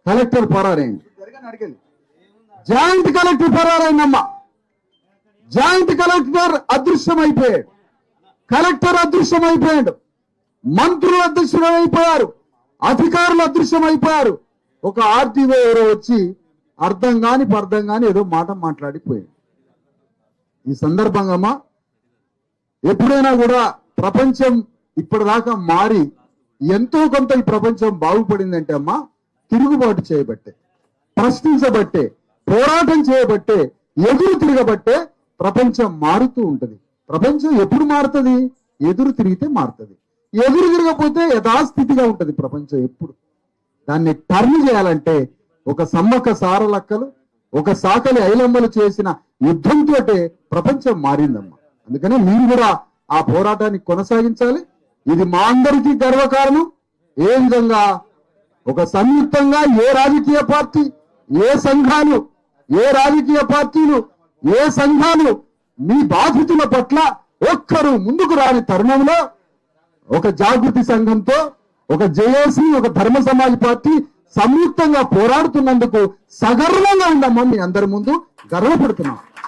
Collector పరారైంది, joint collector పరారైందమ్మా. Joint collector అదృశ్యమైపోయాడు, కలెక్టర్ అదృశ్యమైపోయాడు, మంత్రులు అదృశ్యమైపోయారు, అధికారులు అదృశ్యమైపోయారు. ఒక ఆర్టీఓ ఎవరో వచ్చి అర్థం కాని ఏదో మాట మాట్లాడిపోయాడు. ఈ సందర్భంగా ఎప్పుడైనా కూడా ప్రపంచం ఇప్పటిదాకా మారి ఎంతో కొంత ఈ ప్రపంచం బాగుపడిందంటే అమ్మా తిరుగుబాటు చేయబట్టే, ప్రశ్నించబట్టే, పోరాటం చేయబట్టే, ఎదురు తిరగబట్టే ప్రపంచం మారుతూ ఉంటది. ప్రపంచం ఎప్పుడు మారుతుంది? ఎదురు తిరిగితే మారుతుంది. ఎదురు తిరగపోతే యథాస్థితిగా ఉంటది ప్రపంచం ఎప్పుడు. దాన్ని టర్న్ చేయాలంటే ఒక సమ్మక్క సారలక్కలు, ఒక సాకలి ఐలమ్మలు చేసిన యుద్ధంతో ప్రపంచం మారిందమ్మా. అందుకనే మీరు కూడా ఆ పోరాటాన్ని కొనసాగించాలి. ఇది మా అందరికీ గర్వకారణం. ఏ విధంగా ఒక సంయుక్తంగా ఏ రాజకీయ పార్టీ, ఏ సంఘాలు, ఏ రాజకీయ పార్టీలు, ఏ సంఘాలు మీ బాధితుల పట్ల ఒక్కరు ముందుకు రాని తరుణంలో ఒక జాగృతి సంఘంతో, ఒక జేఏసీ, ఒక ధర్మ సమాజ్ పార్టీ సంయుక్తంగా పోరాడుతున్నందుకు సగర్వంగా ఉందమ్మా. మీ అందరి ముందు గర్వపడుతున్నాం.